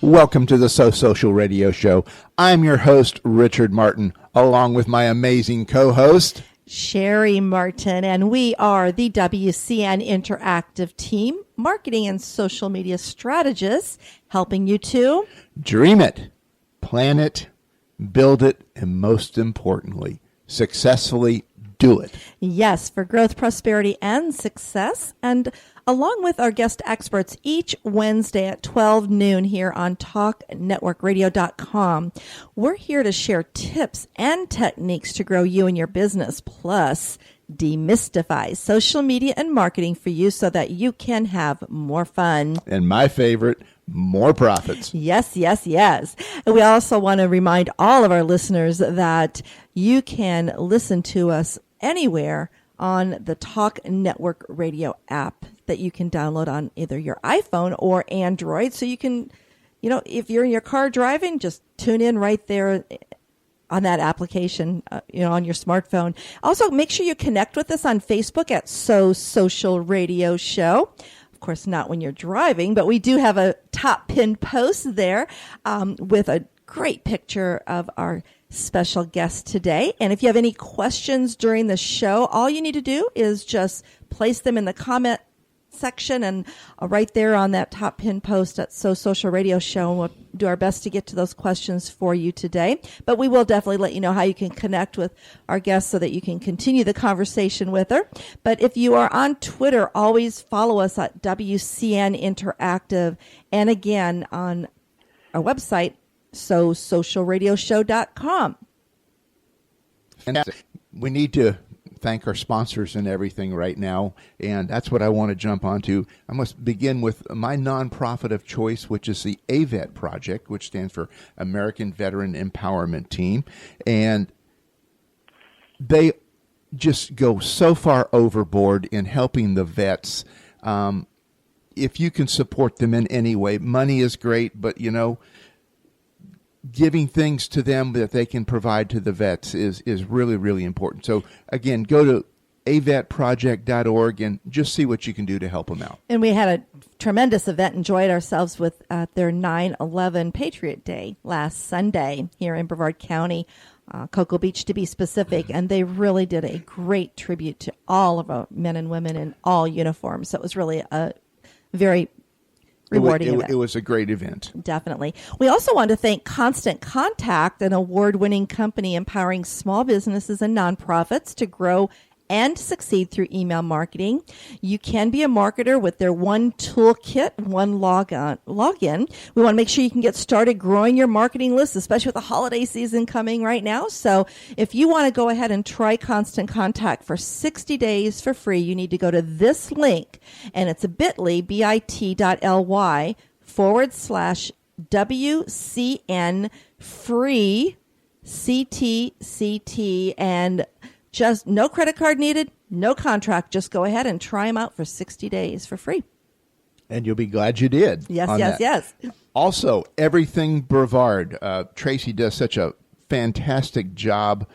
Welcome to the So Social Radio Show. I'm your host, Richard Martin, along with my amazing co-host, Cheri Martin, and we are the WCN Interactive team, marketing and social media strategists, helping you to dream it, plan it, build it, and most importantly, successfully do it. Yes, for growth, prosperity, and success. And along with our guest experts each Wednesday at 12 noon here on TalkNetworkRadio.com, we're here to share tips and techniques to grow you and your business, plus demystify social media and marketing for you so that you can have more fun. And my favorite, more profits. Yes, yes, yes. And we also want to remind all of our listeners that you can listen to us anywhere on the Talk Network Radio app that you can download on either your iPhone or Android. So you can, if you're in your car driving, just tune in right there on that application, on your smartphone. Also, make sure you connect with us on Facebook at So Social Radio Show. Of course, not when you're driving, but we do have a top pinned post there with a great picture of our special guest today. And if you have any questions during the show, all you need to do is just place them in the comment section and right there on that top pin post at So Social Radio Show, and we'll do our best to get to those questions for you today. But we will definitely let you know how you can connect with our guest so that you can continue the conversation with her. But if you are on Twitter, always follow us at WCN Interactive, and again on our website, SoSocialRadioShow.com. And we need to thank our sponsors and everything right now, and that's what I want to jump onto. I must begin with my nonprofit of choice, which is the AVET Project, which stands for American Veteran Empowerment Team, and they just go so far overboard in helping the vets. If you can support them in any way, money is great, but giving things to them that they can provide to the vets is really, really important. So, again, go to avetproject.org and just see what you can do to help them out. And we had a tremendous event, enjoyed ourselves with their 9/11 Patriot Day last Sunday here in Brevard County, Cocoa Beach to be specific, and they really did a great tribute to all of our men and women in all uniforms. So it was really a very rewarding event. It was a great event. Definitely. We also want to thank Constant Contact, an award-winning company empowering small businesses and nonprofits to grow and succeed through email marketing. You can be a marketer with their one toolkit, one login. We want to make sure you can get started growing your marketing list, especially with the holiday season coming right now. So if you want to go ahead and try Constant Contact for 60 days for free, you need to go to this link, and it's a bit.ly/WCN free CTCT, and just no credit card needed, no contract. Just go ahead and try them out for 60 days for free. And you'll be glad you did. Yes. Also, Everything Brevard. Tracy does such a fantastic job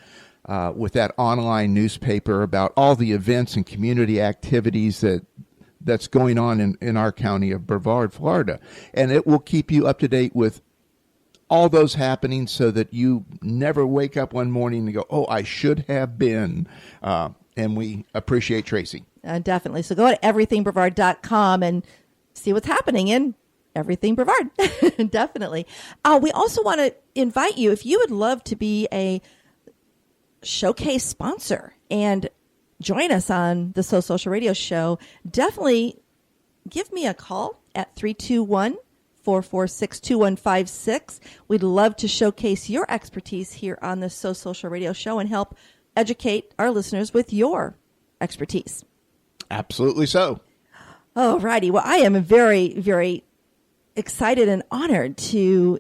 with that online newspaper about all the events and community activities that's going on in our county of Brevard, Florida. And it will keep you up to date with all those happenings so that you never wake up one morning and go, oh, I should have been. And we appreciate Tracy. Definitely. So go to everythingbrevard.com and see what's happening in Everything Brevard. Definitely. We also want to invite you, if you would love to be a showcase sponsor and join us on the So Social Radio Show, definitely give me a call at 321-446-2156. We'd love to showcase your expertise here on the So Social Radio Show and help educate our listeners with your expertise. Absolutely so. Oh, righty. Well, I am very, very excited and honored to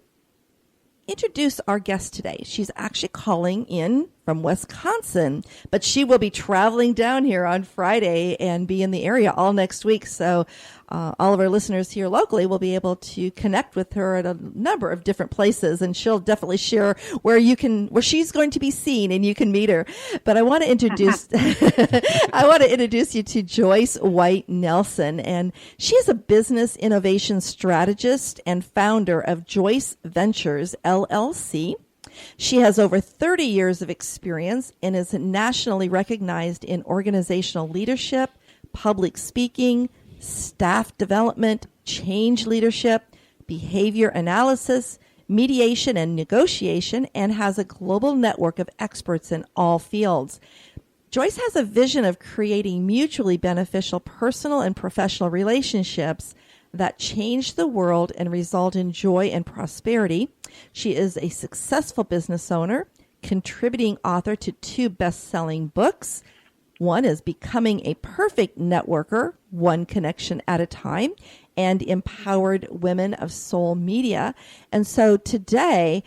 introduce our guest today. She's actually calling in from Wisconsin, but she will be traveling down here on Friday and be in the area all next week. So all of our listeners here locally will be able to connect with her at a number of different places, and she'll definitely share where she's going to be seen and you can meet her. But I want to introduce you to Joyce White Nelson, and she is a business innovation strategist and founder of Joyce Ventures LLC. She has over 30 years of experience and is nationally recognized in organizational leadership, public speaking, staff development, change leadership, behavior analysis, mediation and negotiation, and has a global network of experts in all fields. Joyce has a vision of creating mutually beneficial personal and professional relationships that change the world and result in joy and prosperity. She is a successful business owner, contributing author to 2 best-selling books. One is Becoming a Perfect Networker, One Connection at a Time, and Empowered Women of Soul Media. And so today,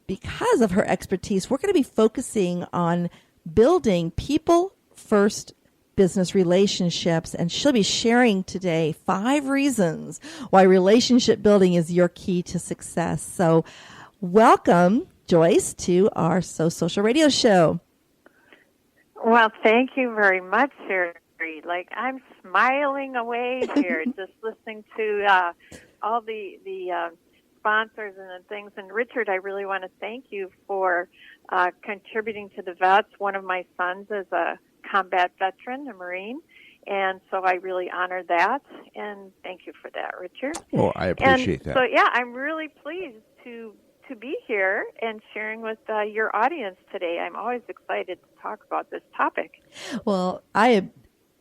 because of her expertise, we're going to be focusing on building people-first business relationships, and she'll be sharing today 5 reasons why relationship building is your key to success. So welcome, Joyce, to our So Social Radio show. Well, thank you very much, Cheri. Like, I'm smiling away here just listening to all the sponsors and the things. And Richard, I really want to thank you for contributing to the vets. One of my sons is a combat veteran, a Marine, and so I really honor that. And thank you for that, Richard. Well, I appreciate that. So, yeah, I'm really pleased to be here and sharing with your audience today. I'm always excited to talk about this topic. Well, I am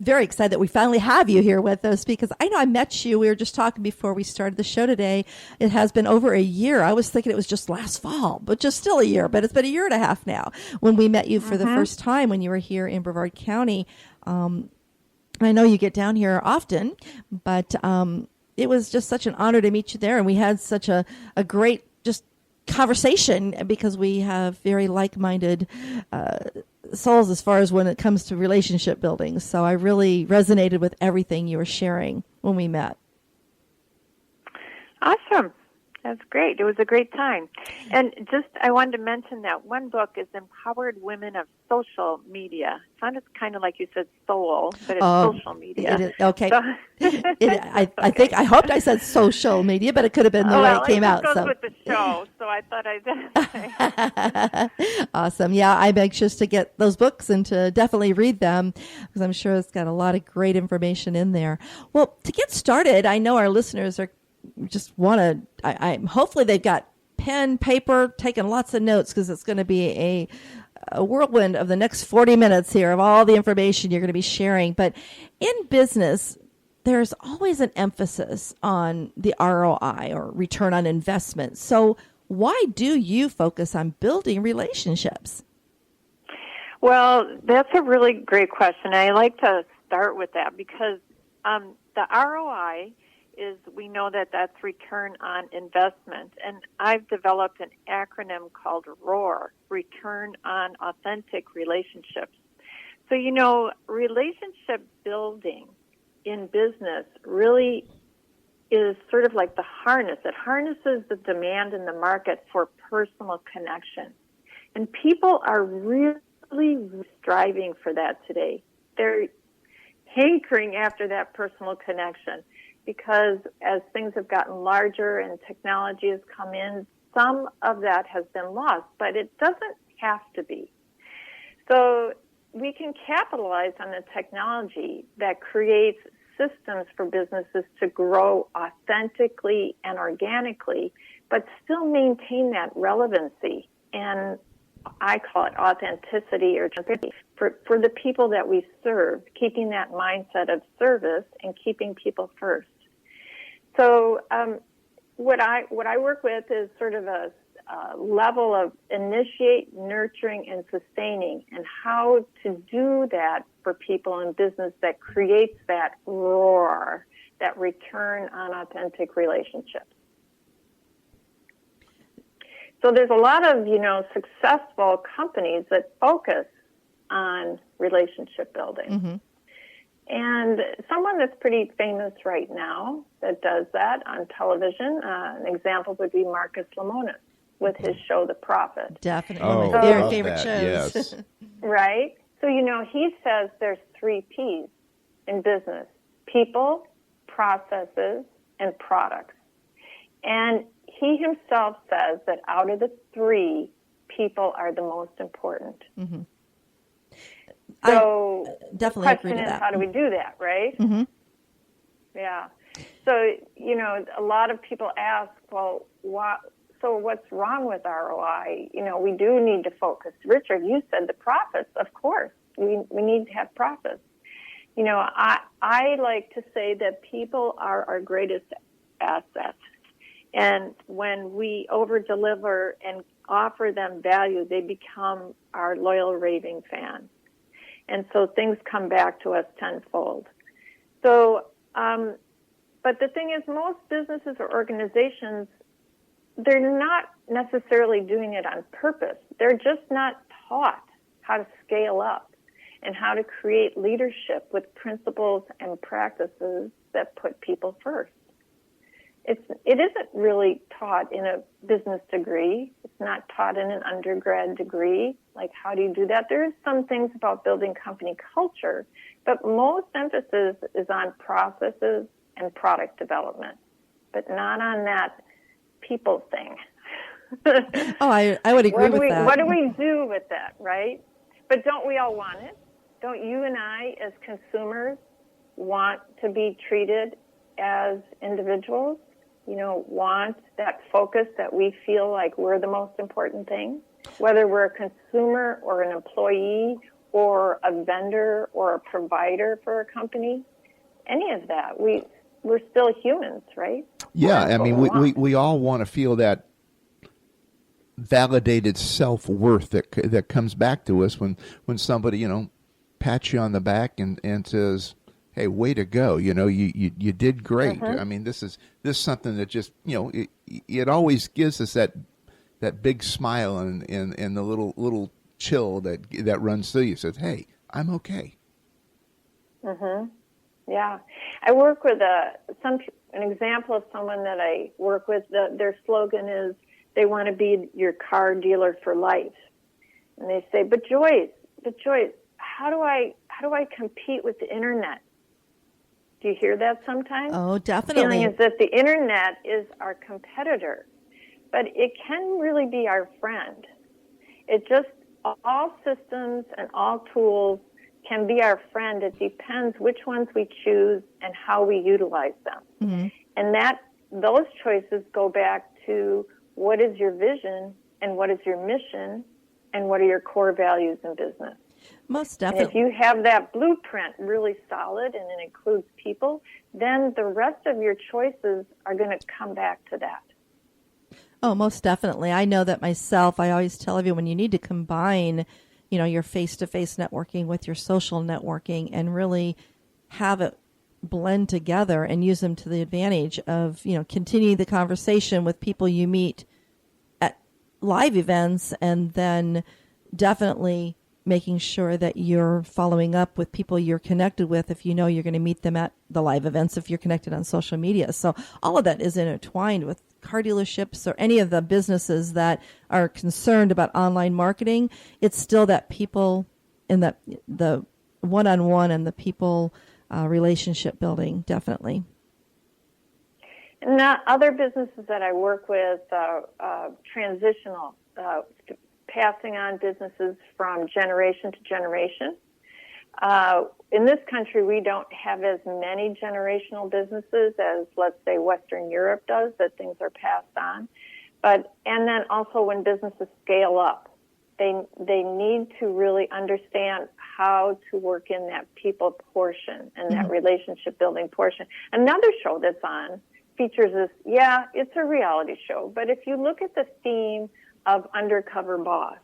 very excited that we finally have you here with us, because I know I met you. We were just talking before we started the show today. It has been over a year. I was thinking it was just last fall, but just still a year. But it's been a year and a half now when we met you for the first time when you were here in Brevard County. I know you get down here often, but it was just such an honor to meet you there. And we had such a great just conversation, because we have very like-minded souls as far as when it comes to relationship building. So I really resonated with everything you were sharing when we met. Awesome. That's great. It was a great time. And just, I wanted to mention that one book is Empowered Women of Social Media. It sounded kind of like you said soul, but it's social media. Okay. So, I hoped I said social media, but it could have been the way it came out. It goes with the show, so I thought I did. Awesome. Yeah, I'm anxious to get those books and to definitely read them, because I'm sure it's got a lot of great information in there. Well, to get started, I know our listeners are just want to, hopefully they've got pen, paper, taking lots of notes, because it's going to be a whirlwind of the next 40 minutes here of all the information you're going to be sharing. But in business, there's always an emphasis on the ROI, or return on investment. So why do you focus on building relationships? Well, that's a really great question. I like to start with that because the ROI is, we know that that's return on investment. And I've developed an acronym called ROAR, Return on Authentic Relationships. So, you know, relationship building in business really is sort of like the harness. It harnesses the demand in the market for personal connection. And people are really striving for that today. They're hankering after that personal connection, because as things have gotten larger and technology has come in, some of that has been lost, but it doesn't have to be. So we can capitalize on the technology that creates systems for businesses to grow authentically and organically, but still maintain that relevancy. And I call it authenticity or for the people that we serve, keeping that mindset of service and keeping people first. So what I work with is sort of a level of initiate, nurturing, and sustaining, and how to do that for people in business that creates that ROAR, that return on authentic relationships. So there's a lot of, successful companies that focus on relationship building. Mm-hmm. And someone that's pretty famous right now that does that on television, an example would be Marcus Lemonis with his show, The Prophet. Definitely. Oh, One of my love favorite that. shows. Yes. Right? So, he says there's 3 P's in business: people, processes, and products. And he himself says that out of the 3, people are the most important. Mm-hmm. So I definitely the agree question to is, that. how do we do that, right? Mm-hmm. Yeah. So, a lot of people ask, well, what's wrong with ROI? We do need to focus. Richard, you said the profits. Of course, we need to have profits. I like to say that people are our greatest asset. And when we over-deliver and offer them value, they become our loyal, raving fans. And so things come back to us tenfold. So, but the thing is, most businesses or organizations, they're not necessarily doing it on purpose. They're just not taught how to scale up and how to create leadership with principles and practices that put people first. It isn't really taught in a business degree. It's not taught in an undergrad degree. Like, how do you do that? There's some things about building company culture, but most emphasis is on processes and product development, but not on that people thing. Oh, I would agree with that. What do we do with that, right? But don't we all want it? Don't you and I, as consumers, want to be treated as individuals? Want that focus that we feel like we're the most important thing? Whether we're a consumer or an employee or a vendor or a provider for a company, any of that, we're still humans, right? Yeah, That's I mean, we all want to feel that validated self-worth that comes back to us when somebody, pats you on the back and says, hey, way to go! You did great. Mm-hmm. I mean, this is something that just it always gives us that big smile and the little chill that runs through you. Says, hey, I'm okay. Mhm. Yeah, I work with an example of someone that I work with. Their slogan is they want to be your car dealer for life, and they say, but Joyce, how do I compete with the internet? Do you hear that sometimes? Oh, definitely. The feeling is that the internet is our competitor, but it can really be our friend. It just, all systems and all tools can be our friend. It depends which ones we choose and how we utilize them. Mm-hmm. And those choices go back to what is your vision and what is your mission and what are your core values in business. Most definitely. And if you have that blueprint really solid and it includes people, then the rest of your choices are going to come back to that. Oh, most definitely. I know that myself. I always tell everyone you need to combine, your face-to-face networking with your social networking and really have it blend together and use them to the advantage of, continuing the conversation with people you meet at live events, and then definitely making sure that you're following up with people you're connected with if you know you're going to meet them at the live events, if you're connected on social media. So all of that is intertwined with car dealerships or any of the businesses that are concerned about online marketing. It's still that people and the one-on-one and the people relationship building, definitely. And other businesses that I work with, transitional, passing on businesses from generation to generation. In this country, we don't have as many generational businesses as, let's say, Western Europe does, that things are passed on. And then also when businesses scale up, they need to really understand how to work in that people portion and that relationship building portion. Another show that's on features this, it's a reality show, but if you look at the theme of Undercover Boss,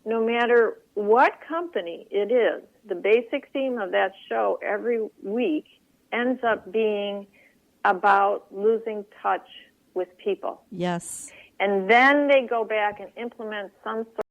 no matter what company it is, the basic theme of that show every week ends up being about losing touch with people. Yes. and then they go back and implement some sort